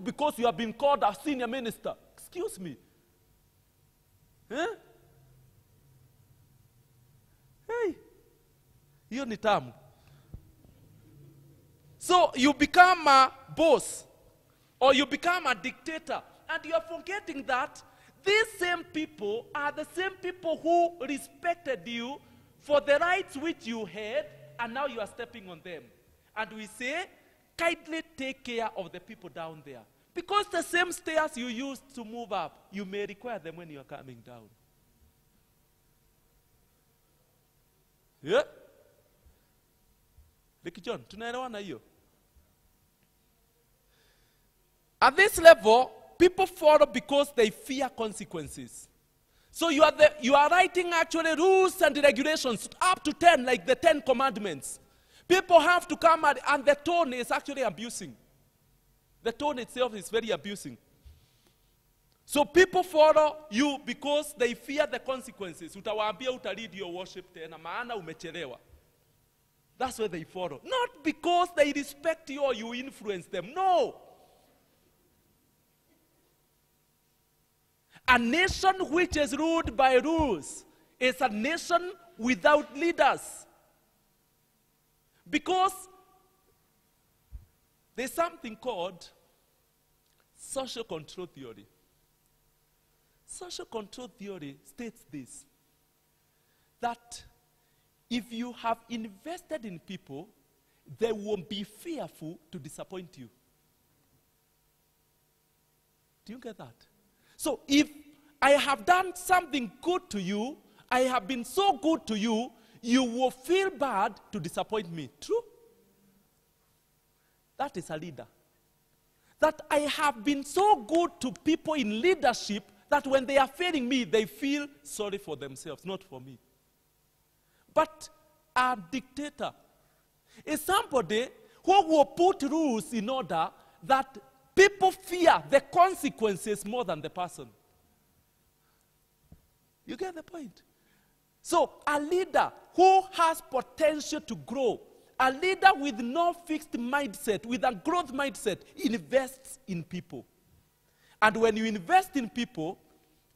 because you have been called a senior minister. Excuse me. Eh? Hey, hiyo ni tamu. So you become a boss or you become a dictator, and you are forgetting that these same people are the same people who respected you for the rights which you had, and now you are stepping on them. And we say, kindly take care of the people down there. Because the same stairs you used to move up, you may require them when you are coming down. Yeah? Ricky John, tunaelewana hiyo? At this level, people follow because they fear consequences. So you are writing actually rules and regulations up to 10, like the 10 commandments. People have to come and the tone is actually abusing. The tone itself is very abusing. So people follow you because they fear the consequences. Utawaambia utalead your worship tena, maana umechelewa. That's why they follow. Not because they respect you or you influence them. No. A nation which is ruled by rules is a nation without leaders. Because there's something called social control theory. Social control theory states this, that if you have invested in people, they won't be fearful to disappoint you. Do you get that? So if I have done something good to you, I have been so good to you, you will feel bad to disappoint me. True? That is a leader. That I have been so good to people in leadership that when they are failing me, they feel sorry for themselves, not for me. But a dictator is somebody who will put rules in order that people fear the consequences more than the person. You get the point? So a leader who has potential to grow, a leader with no fixed mindset, with a growth mindset, invests in people. And when you invest in people,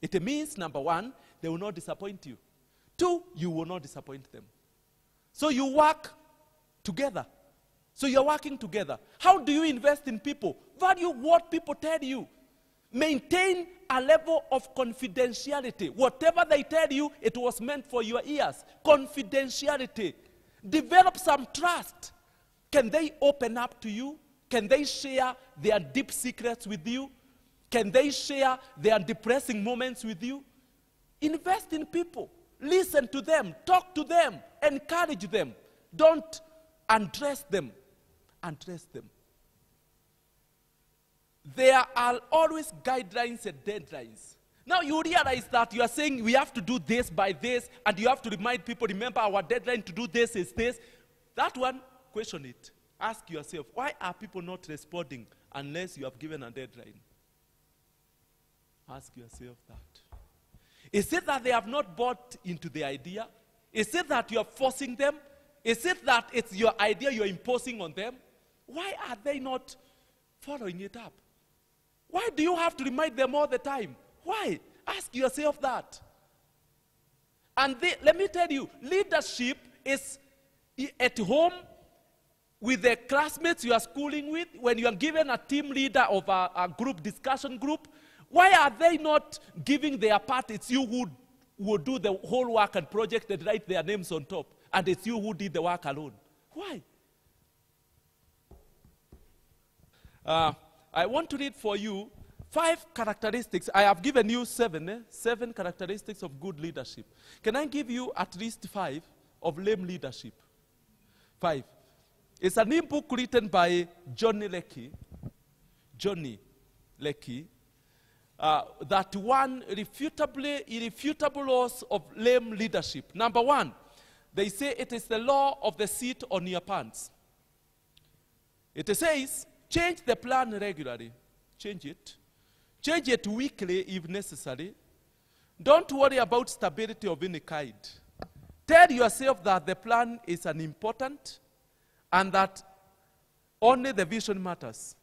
it means, number one, they will not disappoint you. Two, you will not disappoint them. So you work together. So you're working together. How do you invest in people? Value what people tell you. Maintain a level of confidentiality. Whatever they tell you, it was meant for your ears. Confidentiality. Develop some trust. Can they open up to you? Can they share their deep secrets with you? Can they share their depressing moments with you? Invest in people. Listen to them. Talk to them. Encourage them. Don't undress them. Undress them. There are always guidelines and deadlines. Now you realize that you are saying we have to do this by this, and you have to remind people, remember our deadline to do this is this. That one, question it. Ask yourself, why are people not responding unless you have given a deadline? Ask yourself that. Is it that they have not bought into the idea? Is it that you are forcing them? Is it that it's your idea you're imposing on them? Why are they not following it up? Why do you have to remind them all the time? Why? Ask yourself that. And let me tell you, leadership is at home with the classmates you are schooling with. When you are given a team leader of a group discussion group, why are they not giving their part? It's you who will do the whole work and project and write their names on top. And it's you who did the work alone. Why? I want to read for you 5 characteristics. I have given you 7 characteristics of good leadership. Can I give you at least 5 of lame leadership? 5. It's an e-book written by Johnny Leckie. That one irrefutable laws of lame leadership. Number 1, they say it is the law of the seat on your pants. It says, change the plan regularly. Change it. Change it weekly if necessary. Don't worry about stability of any kind. Tell yourself that the plan is unimportant and that only the vision matters.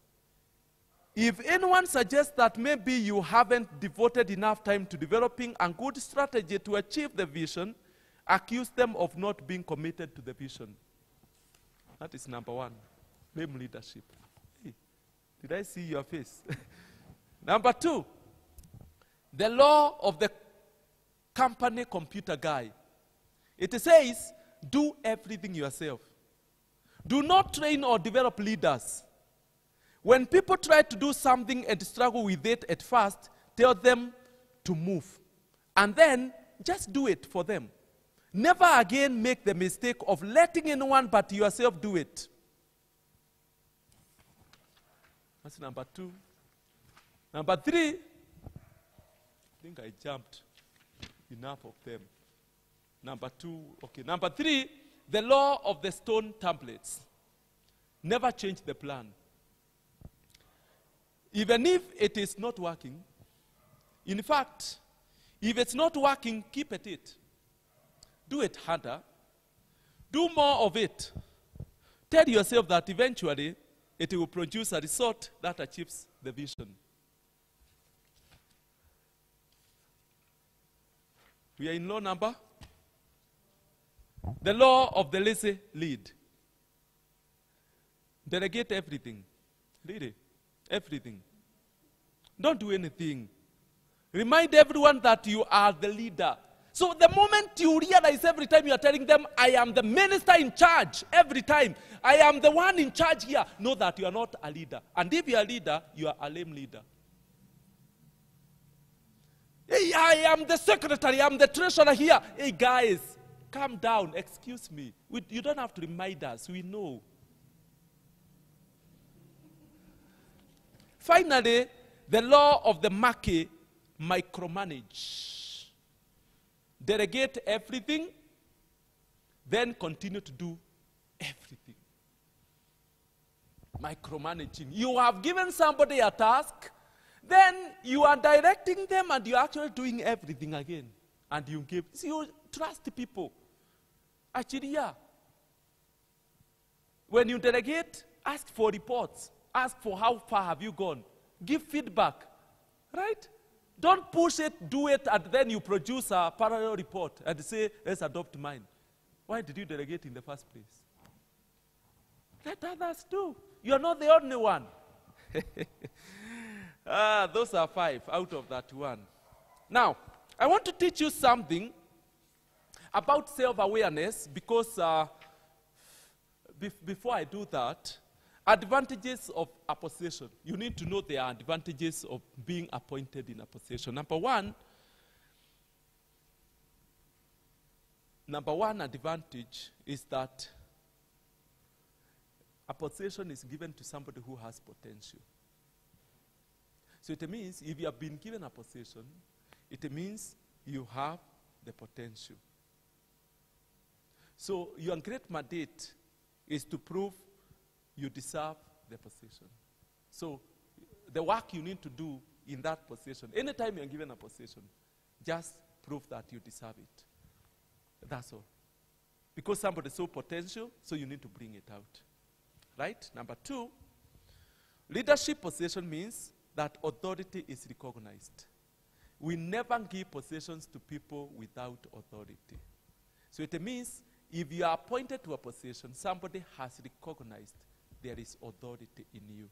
If anyone suggests that maybe you haven't devoted enough time to developing a good strategy to achieve the vision, accuse them of not being committed to the vision. That is number one. Blame leadership. Hey, did I see your face? Number two, the law of the company computer guy. It says, do everything yourself. Do not train or develop leaders. When people try to do something and struggle with it at first, tell them to move. And then just do it for them. Never again make the mistake of letting anyone but yourself do it. That's number two. Number three, I think I jumped enough of them. Number two, okay. Number three, the law of the stone tablets. Never change the plan. Even if it is not working, in fact, if it's not working, keep at it. Do it harder. Do more of it. Tell yourself that eventually it will produce a result that achieves the vision. We are in law number? The law of the lazy lead. Delegate everything. Really. Everything. Don't do anything. Remind everyone that you are the leader. So the moment you realize every time you are telling them, I am the minister in charge, every time, I am the one in charge here, know that you are not a leader. And if you are a leader, you are a lame leader. Hey, I am the secretary, I am the treasurer here. Hey guys, calm down, excuse me. You don't have to remind us, we know. Finally, the law of the market, micromanage. Delegate everything, then continue to do everything. Micromanaging. You have given somebody a task, then you are directing them and you are actually doing everything again. And you give, see, you trust people. Actually, yeah. When you delegate, ask for reports. Ask for how far have you gone. Give feedback, right? Don't push it, do it, and then you produce a parallel report and say, let's adopt mine. Why did you delegate in the first place? Let others do. You're not the only one. Those are 5 out of that one. Now, I want to teach you something about self-awareness because before I do that, advantages of a position. You need to know there are advantages of being appointed in a position. Number one advantage is that a position is given to somebody who has potential. So it means if you have been given a position, it means you have the potential. So your great mandate is to prove you deserve the position. So the work you need to do in that position, anytime you're given a position, just prove that you deserve it. That's all. Because somebody saw potential, so you need to bring it out. Right? Number 2, leadership position means that authority is recognized. We never give positions to people without authority. So it means if you are appointed to a position, somebody has recognized there is authority in you.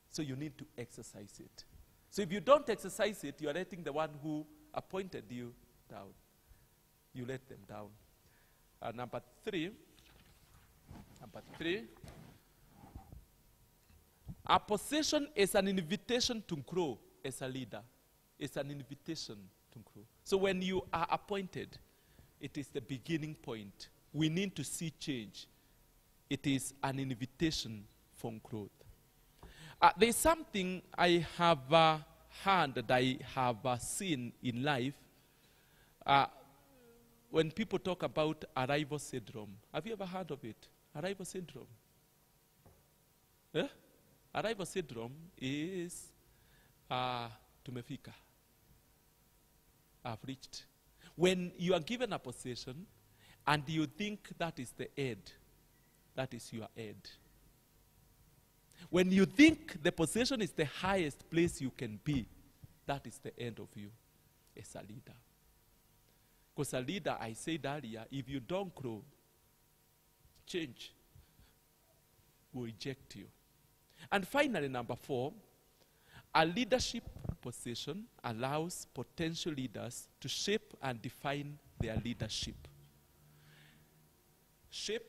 So you need to exercise it. So if you don't exercise it, you are letting the one who appointed you down. You let them down. Number 3, a position is an invitation to grow as a leader. It's an invitation to grow. So when you are appointed, it is the beginning point. We need to see change. It is an invitation for growth. There's something I have heard that I have seen in life when people talk about arrival syndrome. Have you ever heard of it? Arrival syndrome. Arrival syndrome is tumefika. I've reached. When you are given a position and you think that is the end, that is your end. When you think the position is the highest place you can be, that is the end of you as a leader. Because a leader, I said earlier, if you don't grow, change will reject you. And finally, number 4, a leadership position allows potential leaders to shape and define their leadership. Shape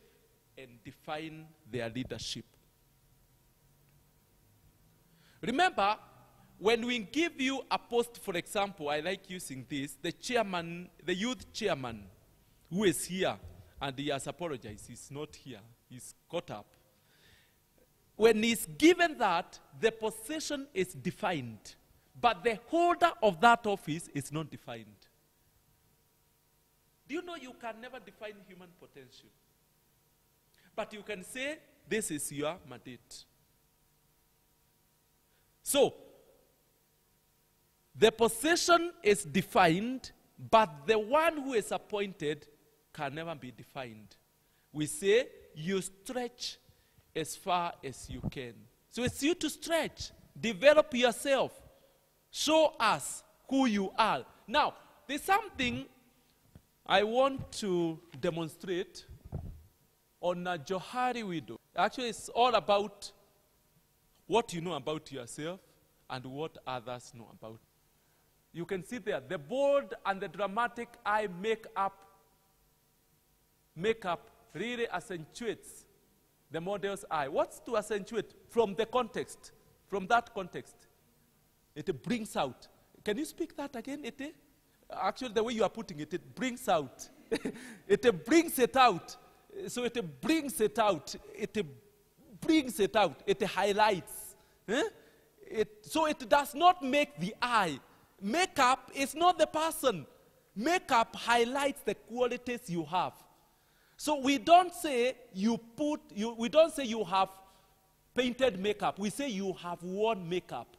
and define their leadership. Remember, when we give you a post, for example, I like using this, the chairman, the youth chairman, who is here, and he has apologized, he's not here, he's caught up. When he's given that, the position is defined, but the holder of that office is not defined. Do you know you can never define human potential? But you can say, this is your mandate. So, the position is defined, but the one who is appointed can never be defined. We say, you stretch as far as you can. So it's you to stretch, develop yourself, show us who you are. Now, there's something I want to demonstrate on a Johari widow. Actually, it's all about what you know about yourself and what others know about. You can see there, the bold and the dramatic eye makeup really accentuates the model's eye. What's to accentuate? From the context, from that context. It brings out. Can you speak that again, Ete? Actually, the way you are putting it, it brings out. It brings it out. So it brings it out. It brings it out. It highlights. So it does not make the eye. Makeup is not the person. Makeup highlights the qualities you have. So we don't say we don't say you have painted makeup. We say you have worn makeup.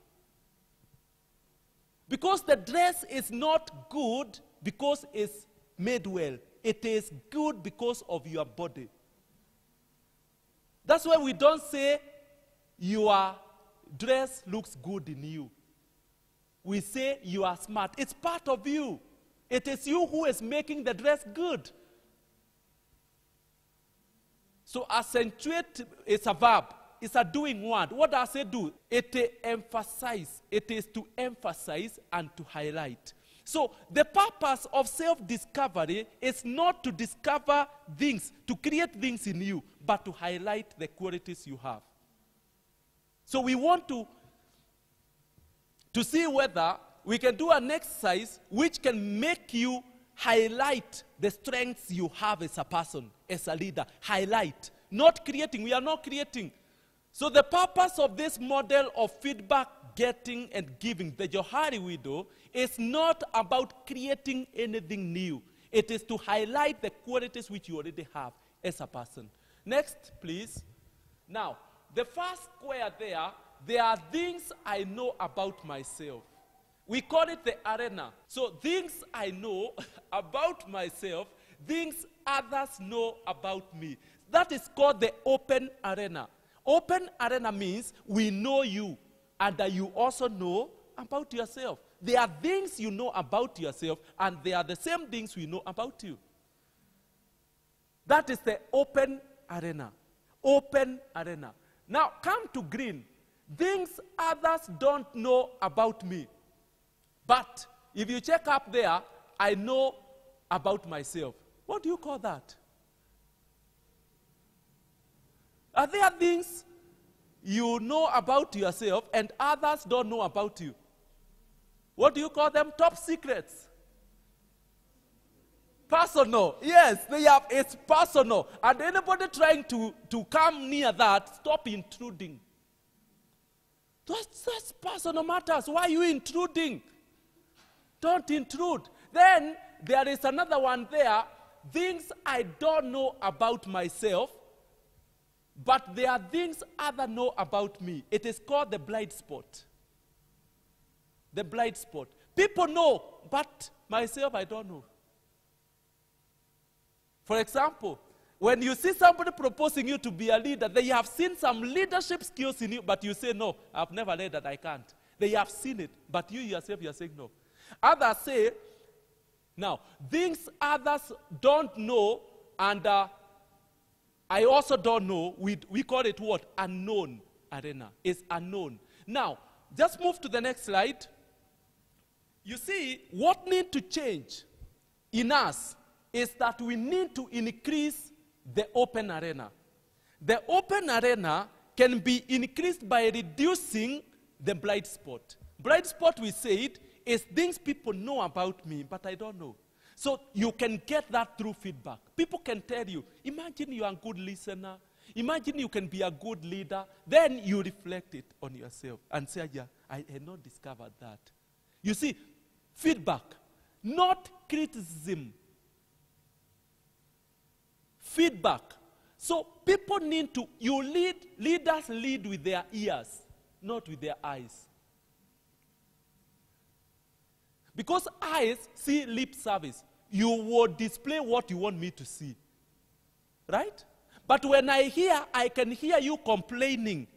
Because the dress is not good because it's made well. It is good because of your body. That's why we don't say your dress looks good in you. We say you are smart. It's part of you. It is you who is making the dress good. So accentuate is a verb. It's a doing word. What does it do? It emphasizes. It is to emphasize and to highlight. So the purpose of self-discovery is not to discover things, to create things in you, but to highlight the qualities you have. So we want to see whether we can do an exercise which can make you highlight the strengths you have as a person, as a leader. Highlight. Not creating. We are not creating. So the purpose of this model of feedback, getting and giving, the Johari widow, is not about creating anything new. It is to highlight the qualities which you already have as a person. Next, please. Now, the first square there are things I know about myself. We call it the arena. So things I know about myself, things others know about me. That is called the open arena. Open arena means we know you and that you also know about yourself. There are things you know about yourself and they are the same things we know about you. That is the open arena. Open arena. Now come to green. Things others don't know about me. But if you check up there, I know about myself. What do you call that? Are there things you know about yourself and others don't know about you? What do you call them? Top secrets. Personal. Yes, it's personal. And anybody trying to come near that, stop intruding. That's personal matters. Why are you intruding? Don't intrude. Then there is another one there. Things I don't know about myself, but there are things others know about me. It is called the blight spot. The blight spot. People know, but myself I don't know. For example, When you see somebody proposing you to be a leader, they have seen some leadership skills in you, but you say, no, I've never led that, I can't. They have seen it, but you yourself, you're saying no. Others say, now, things others don't know, and I also don't know, we call it what? Unknown arena. It's unknown. Now, just move to the next slide. You see, what needs to change in us is that we need to increase the open arena. The open arena can be increased by reducing the blind spot. Blind spot, we said, is things people know about me, but I don't know. So you can get that through feedback. People can tell you, imagine you are a good listener. Imagine you can be a good leader. Then you reflect it on yourself and say, yeah, I had not discovered that. You see, feedback, not criticism. Feedback. So people need to, leaders lead with their ears, not with their eyes. Because eyes see lip service. You will display what you want me to see. Right? But when I can hear you complaining,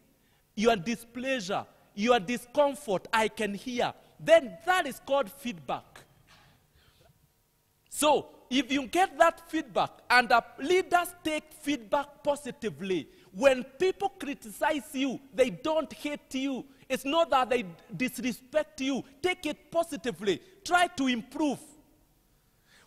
your displeasure, your discomfort, I can hear. Then that is called feedback. So, if you get that feedback, and leaders take feedback positively, when people criticize you, they don't hate you. It's not that they disrespect you. Take it positively. Try to improve.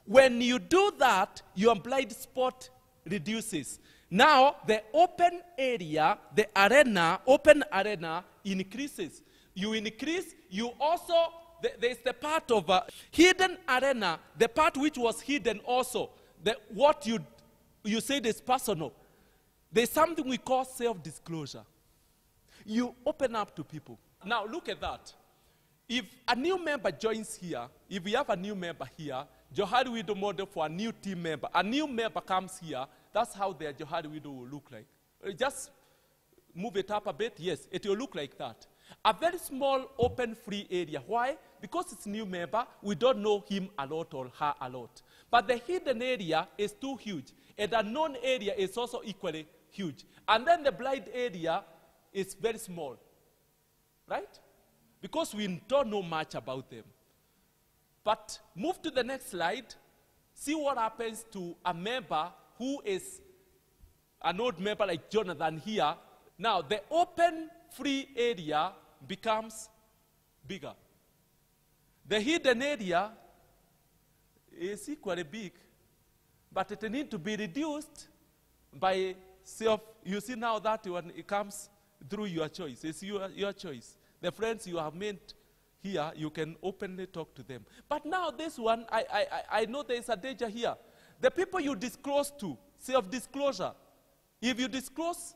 When you do that, your blind spot reduces. Now, the open area, the arena, open arena increases. You increase, you also, there's the part of hidden arena, the part which was hidden also. What you said is personal. There's something we call self-disclosure. You open up to people. Now, look at that. If a new member joins here, if we have a new member here, Johari Widow model for a new team member, a new member comes here, that's how their Johari Widow will look like. Just move it up a bit, yes, it will look like that. A very small, open, free area. Why? Because it's a new member, we don't know him a lot or her a lot. But the hidden area is too huge. And the known area is also equally huge. And then the blind area is very small. Right? Because we don't know much about them. But move to the next slide. See what happens to a member who is an old member like Jonathan here. Now, the open, free area becomes bigger. The hidden area is equally big, but it needs to be reduced by self. You see now that when it comes through your choice. It's your choice. The friends you have made here, you can openly talk to them. But now this one, I know there is a danger here. The people you disclose to, self-disclosure. If you disclose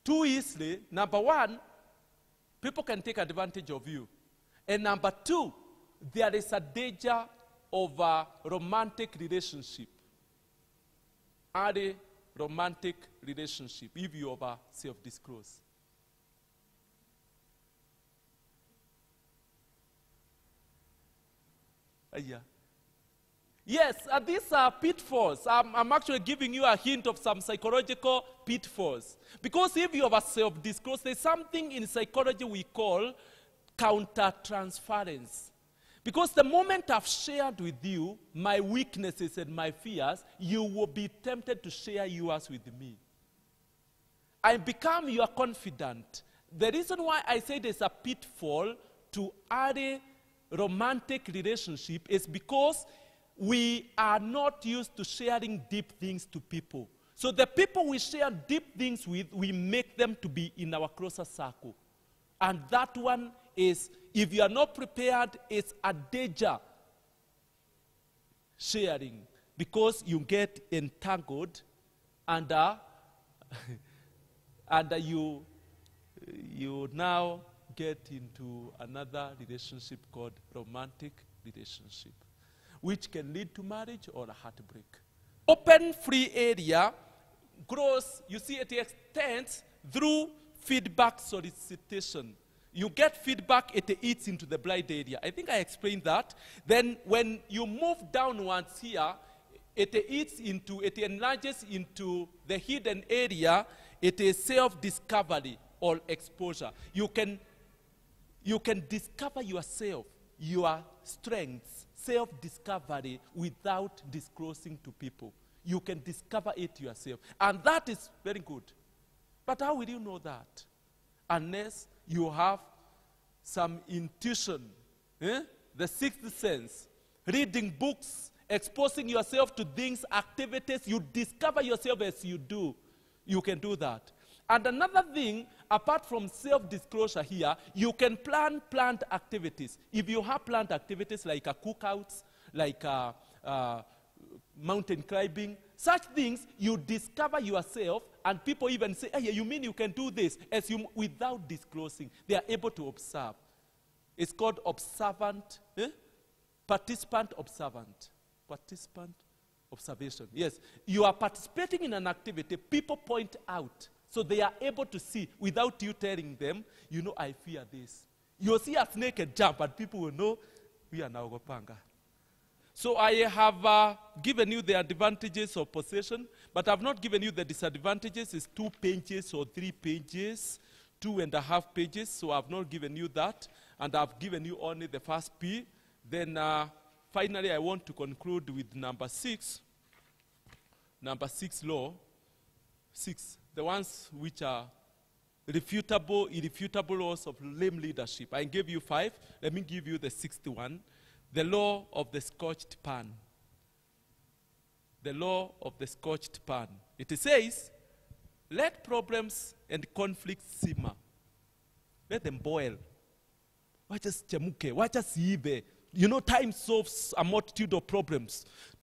too easily, number one, people can take advantage of you. And number two, there is a danger of a romantic relationship. Early romantic relationship, if you over self-disclose. Yeah. Yes, these are pitfalls. I'm actually giving you a hint of some psychological pitfalls. Because if you have a self-disclose, there's something in psychology we call counter-transference. Because the moment I've shared with you my weaknesses and my fears, you will be tempted to share yours with me. I become your confidant. The reason why I say there's a pitfall to early romantic relationship is because we are not used to sharing deep things to people. So the people we share deep things with, we make them to be in our closer circle. And that one is, if you are not prepared, it's a danger sharing because you get entangled and you now get into another relationship called romantic relationship, which can lead to marriage or a heartbreak. Open free area grows, you see it extends through feedback solicitation. You get feedback, it eats into the blind area. I think I explained that. Then when you move downwards here, it enlarges into the hidden area. It is self-discovery or exposure. You can discover yourself, your strengths, self-discovery without disclosing to people. You can discover it yourself. And that is very good. But how will you know that? Unless you have some intuition, the sixth sense, reading books, exposing yourself to things, activities, you discover yourself as you do. You can do that. And another thing, apart from self-disclosure here, you can plan planned activities. If you have planned activities like cookouts, like mountain climbing, such things, you discover yourself, and people even say, hey, you mean you can do this? Without disclosing. They are able to observe. It's called observant, participant observant. Participant observation. Yes, you are participating in an activity, people point out. So they are able to see, without you telling them, you know, I fear this. You'll see a snake and jump, and people will know, we are now Gopanga. So I have given you the advantages of possession, but I've not given you the disadvantages. It's 2 pages or 3 pages, 2.5 pages, so I've not given you that. And I've given you only the first P. Then finally, I want to conclude with number 6. Number 6 law. 6. The ones which are refutable, irrefutable laws of lame leadership. I gave you 5. Let me give you the 6th one. The law of the scorched pan. The law of the scorched pan. It says, let problems and conflicts simmer. Let them boil. Wacha chemuke, wacha siive. You know, time solves a multitude of problems.